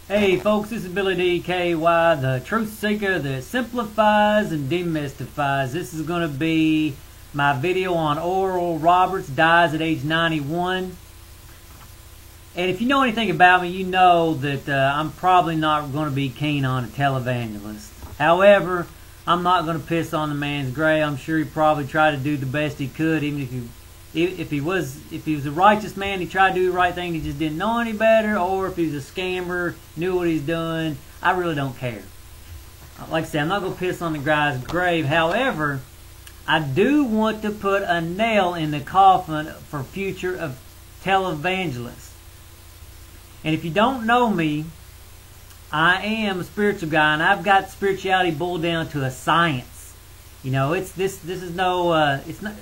Hey folks, this is Billy DKY, the truth seeker that simplifies and demystifies. This is going to be my video on Oral Roberts, dies at age 91. And if you know anything about me, you know that I'm probably not going to be keen on a televangelist. However, I'm not going to piss on the man's grave. I'm sure he probably tried to do the best he could, even if he was a righteous man, he tried to do the right thing, he just didn't know any better, or if he was a scammer, knew what he's doing. I really don't care. Like I said, I'm not going to piss on the guy's grave. However, I do want to put a nail in the coffin for future of televangelists. And if you don't know me, I am a spiritual guy, and I've got spirituality boiled down to a science. You know, it's not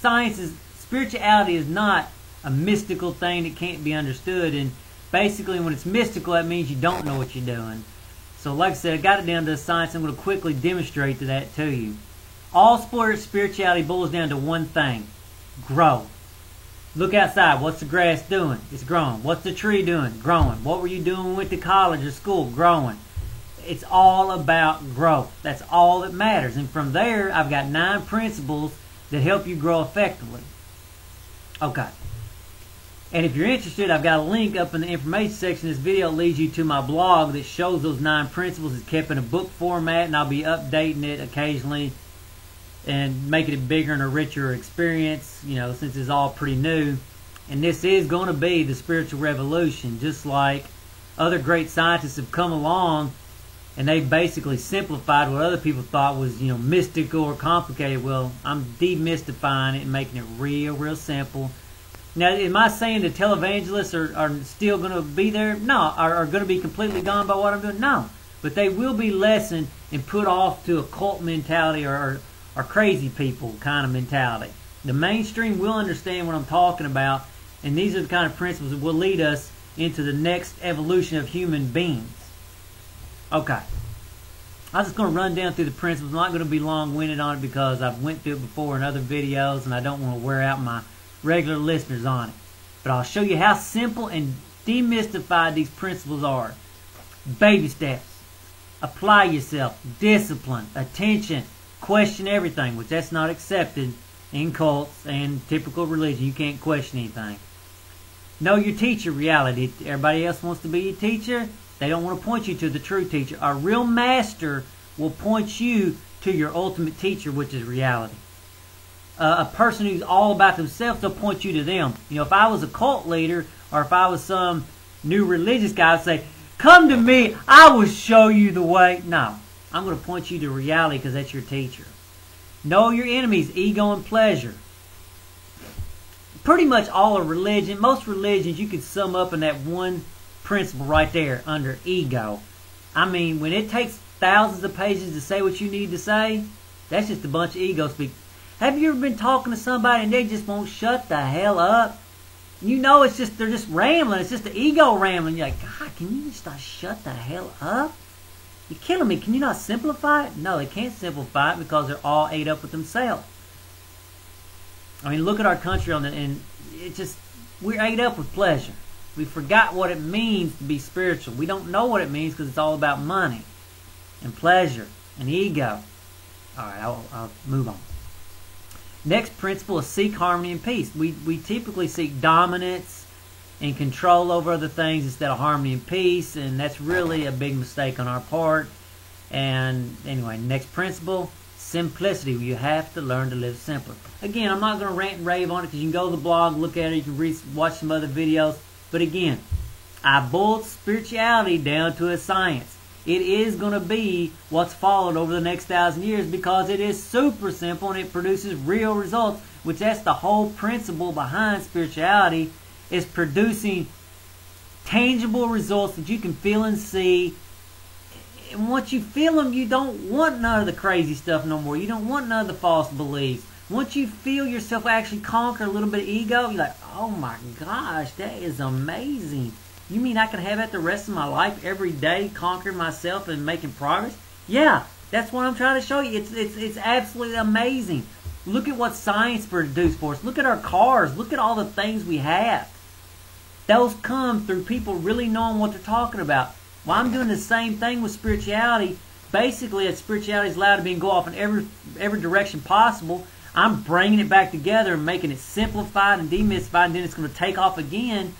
science is. Spirituality is not a mystical thing that can't be understood, and basically when it's mystical, that means you don't know what you're doing. So like I said, I got it down to a science. I'm going to quickly demonstrate that to you. All spirituality boils down to one thing: grow. Look outside. What's the grass doing? It's growing. What's the tree doing? Growing. What were you doing when you went to college or school? Growing. It's all about growth. That's all that matters. And from there, I've got 9 principles that help you grow effectively. Okay. And if you're interested, I've got a link up in the information section. This video leads you to my blog that shows those 9 principles. It's kept in a book format, and I'll be updating it occasionally and making it bigger and a richer experience, you know, since it's all pretty new. And this is going to be the spiritual revolution, just like other great scientists have come along and they've basically simplified what other people thought was, you know, mystical or complicated. Well, I'm demystifying it and making it real simple. Now, am I saying that televangelists are still going to be there? No. Are going to be completely gone by what I'm doing? No. But they will be lessened and put off to a cult mentality or crazy people kind of mentality. The mainstream will understand what I'm talking about, and these are the kind of principles that will lead us into the next evolution of human beings. Okay. I'm just going to run down through the principles. I'm not going to be long-winded on it because I've went through it before in other videos and I don't want to wear out my regular listeners on it. But I'll show you how simple and demystified these principles are. Baby steps. Apply yourself. Discipline. Attention. Question everything, which that's not accepted in cults and typical religion. You can't question anything. Know your teacher reality. Everybody else wants to be your teacher. They don't want to point you to the true teacher. A real master will point you to your ultimate teacher, which is reality. A person who's all about themselves, they'll point you to them. You know, if I was a cult leader or if I was some new religious guy, I'd say, come to me, I will show you the way. No, I'm going to point you to reality because that's your teacher. Know your enemies, ego and pleasure. Pretty much all of religion, most religions, you could sum up in that one principle right there under ego. I mean, when it takes thousands of pages to say what you need to say, that's just a bunch of ego speak. Have you ever been talking to somebody and they just won't shut the hell up? You know, it's just, they're just rambling. It's just the ego rambling. You're like, God, can you just not shut the hell up? You're killing me. Can you not simplify it? No, they can't simplify it because they're all ate up with themselves. I mean, look at our country and it just, we're ate up with pleasure. We forgot what it means to be spiritual. We don't know what it means because it's all about money and pleasure and ego. All right, I'll move on. Next principle is seek harmony and peace. We typically seek dominance and control over other things instead of harmony and peace, and that's really a big mistake on our part. And anyway, next principle, simplicity. You have to learn to live simpler. Again, I'm not going to rant and rave on it because you can go to the blog, look at it, you can watch some other videos. But again, I boiled spirituality down to a science. It is going to be what's followed over the next 1,000 years because it is super simple and it produces real results, which that's the whole principle behind spirituality, is producing tangible results that you can feel and see. And once you feel them, you don't want none of the crazy stuff no more. You don't want none of the false beliefs. Once you feel yourself actually conquer a little bit of ego, you're like, oh my gosh, that is amazing. You mean I can have that the rest of my life every day, conquering myself and making progress? Yeah, that's what I'm trying to show you. It's absolutely amazing. Look at what science produced for us. Look at our cars. Look at all the things we have. Those come through people really knowing what they're talking about. Well, I'm doing the same thing with spirituality. Basically, as spirituality is allowed to be and go off in every direction possible, I'm bringing it back together and making it simplified and demystified, and then it's going to take off again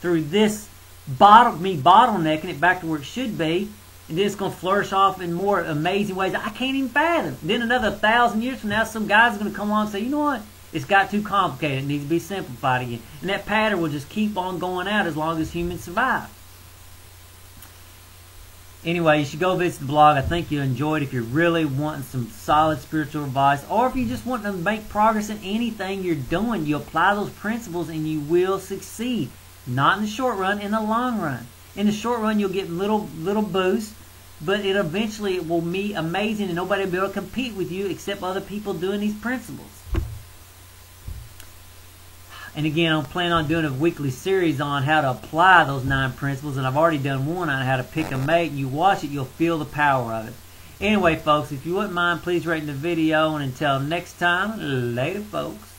through this bottlenecking it back to where it should be, and then it's going to flourish off in more amazing ways I can't even fathom. Then another 1,000 years from now, some guy's going to come along and say, you know what? It's got too complicated. It needs to be simplified again. And that pattern will just keep on going out as long as humans survive. Anyway, you should go visit the blog. I think you'll enjoy it if you're really wanting some solid spiritual advice, or if you just want to make progress in anything you're doing. You apply those principles and you will succeed. Not in the short run, in the long run. In the short run, you'll get little boosts, but eventually it will be amazing and nobody will be able to compete with you except other people doing these principles. And again, I'm planning on doing a weekly series on how to apply those 9 principles, and I've already done one on how to pick a mate. And you watch it, you'll feel the power of it. Anyway, folks, if you wouldn't mind, please rate the video, and until next time, later, folks.